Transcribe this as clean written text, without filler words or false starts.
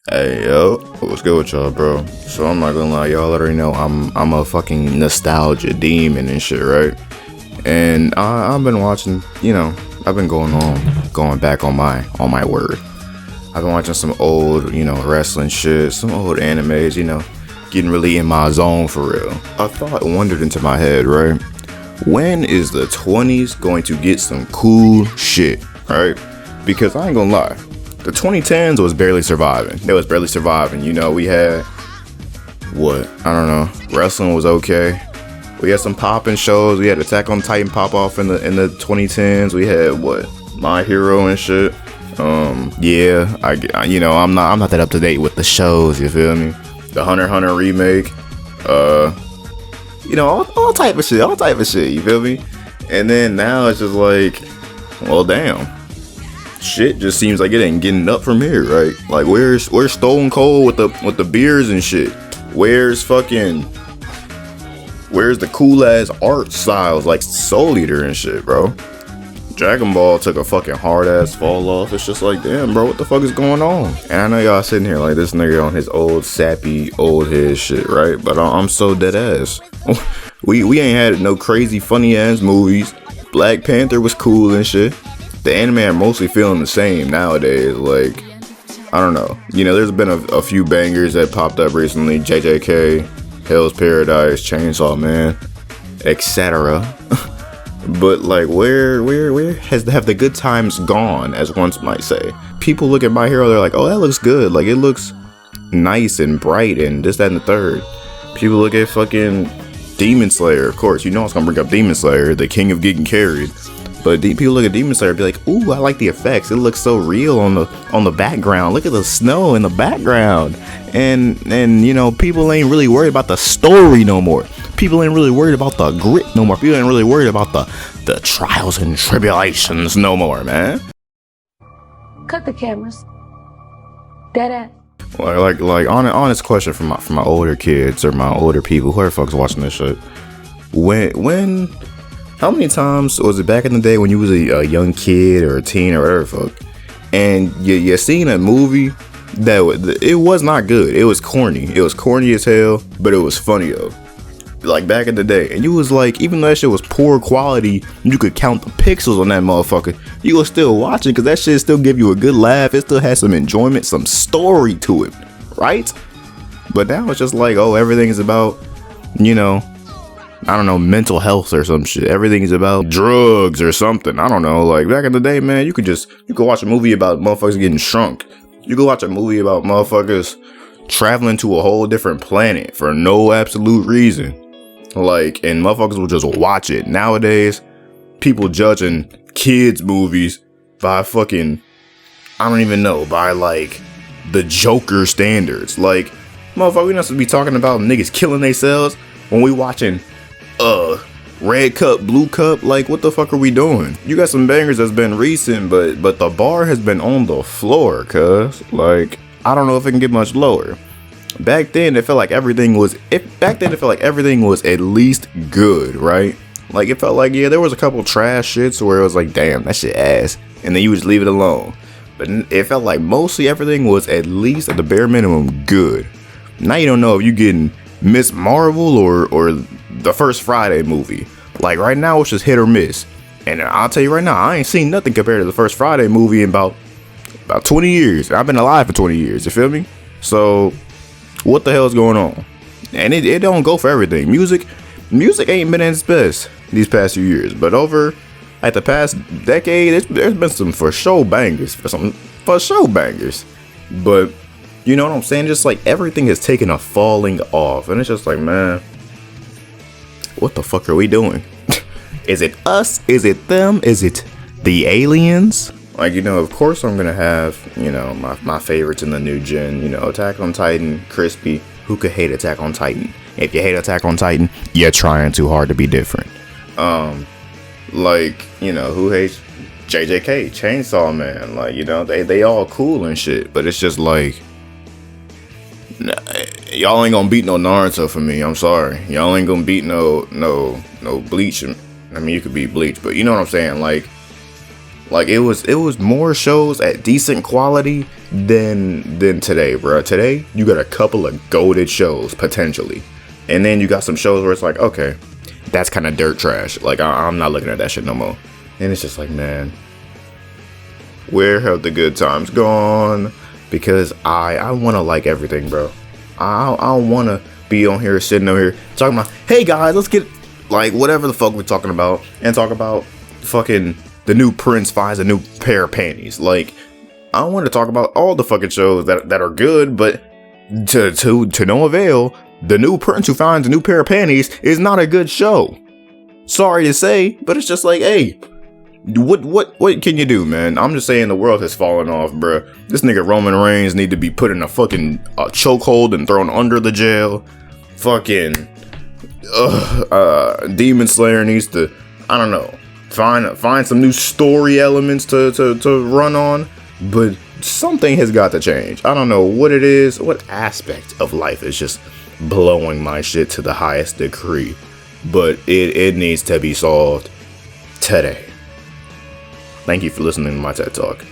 Hey yo, what's good with y'all, bro? So I'm not gonna lie, y'all already know I'm a fucking nostalgia demon and shit, right? And I've been watching, I've been going back on my word. I've been watching some old, wrestling shit, some old animes, getting really in my zone for real. A thought wandered into my head, right? When is the 20s going to get some cool shit, right? Because I ain't gonna lie. The 2010s was barely surviving. They was barely surviving. We had I don't know. Wrestling was okay. We had some popping shows. We had Attack on Titan pop off in the 2010s. We had My Hero and shit. Yeah, I'm not that up to date with the shows. You feel me? The Hunter x Hunter remake. All type of shit. You feel me? And then now it's just like, well, damn. Shit just seems like it ain't getting up from here, right? Like where's Stone Cold with the beers and shit? Where's the cool ass art styles like Soul Eater and shit, bro? Dragon Ball took a fucking hard ass fall off. It's just like, damn, bro, what the fuck is going on? And I know y'all sitting here like this nigga on his old sappy old head shit, right? But I'm so dead ass. We ain't had no crazy funny ass movies. Black Panther was cool and shit. The anime are mostly feeling the same nowadays. Like, I don't know. There's been a few bangers that popped up recently. JJK, Hell's Paradise, Chainsaw Man, etc. But like, where have the good times gone, as one might say? People look at My Hero, they're like, oh, that looks good. Like, it looks nice and bright and this, that, and the third. People look at fucking Demon Slayer. Of course, I was gonna bring up Demon Slayer, the king of getting carried. But people look at Demon Slayer and be like, ooh, I like the effects. It looks so real on the background. Look at the snow in the background. And people ain't really worried about the story no more. People ain't really worried about the grit no more. People ain't really worried about the trials and tribulations no more, man. Cut the cameras. Dead ass. Like honest question from my older kids or my older people, whoever fuck's watching this shit. When how many times was it back in the day when you was a young kid or a teen or whatever fuck, and you seen a movie that it was not good. It was corny. It was corny as hell, but it was funny though. Like back in the day, and you was like, even though that shit was poor quality, you could count the pixels on that motherfucker. You was still watching because that shit still give you a good laugh. It still has some enjoyment, some story to it, right? But now it's just like, oh, everything is about, I don't know, mental health or some shit. Everything is about drugs or something. I don't know. Like back in the day, man, you could watch a movie about motherfuckers getting shrunk. You could watch a movie about motherfuckers traveling to a whole different planet for no absolute reason. Like, and motherfuckers will just watch it. Nowadays, people judging kids' movies by fucking, I don't even know, by like the Joker standards. Like, motherfucker, we not supposed to be talking about niggas killing themselves when we watching Red Cup, Blue Cup. Like, what the fuck are we doing? You got some bangers that's been recent, but the bar has been on the floor, cuz. Like, I don't know if it can get much lower. Back then, it felt like everything was at least good, right? Like, it felt like, yeah, there was a couple trash shits where it was like, damn, that shit ass, and then you just leave it alone. But it felt like mostly everything was at least at the bare minimum good. Now you don't know if you getting Miss Marvel or the first Friday movie. Like right now, it's just hit or miss. And I'll tell you right now, I ain't seen nothing compared to the first Friday movie in about 20 years. I've been alive for 20 years. You feel me? So what the hell is going on? And it don't go for everything. Music ain't been at its best these past few years. But over at the past decade, there's been some for show bangers. But you know what I'm saying? Just like everything has taken a falling off. And it's just like, man, what the fuck are we doing? Is it us? Is it them? Is it the aliens? Like, of course I'm gonna have, my favorites in the new gen, Attack on Titan, Crispy. Who could hate Attack on Titan? If you hate Attack on Titan, you're trying too hard to be different. Who hates JJK, Chainsaw Man? Like, they all cool and shit, but it's just like, nah, y'all ain't gonna beat no Naruto for me. I'm sorry. Y'all ain't gonna beat no Bleach. I mean, you could beat Bleach, but you know what I'm saying? Like, Like it was more shows at decent quality than today, bro. Today you got a couple of goated shows potentially, and then you got some shows where it's like, okay, that's kind of dirt trash. Like I'm not looking at that shit no more. And it's just like, man, where have the good times gone? Because I want to like everything, bro. I want to be on here, sitting over here, talking about, hey guys, let's get, like, whatever the fuck we're talking about, and talk about fucking the new prince finds a new pair of panties. Like, I want to talk about all the fucking shows that are good, but to no avail. The new prince who finds a new pair of panties is not a good show. Sorry to say, but it's just like, hey, what can you do, man? I'm just saying the world has fallen off, bruh. This nigga Roman Reigns need to be put in a fucking chokehold and thrown under the jail. Fucking Demon Slayer needs to, I don't know, find some new story elements to run on. But something has got to change. I don't know what it is, what aspect of life is just blowing my shit to the highest degree. But it needs to be solved today. Thank you for listening to my TED Talk.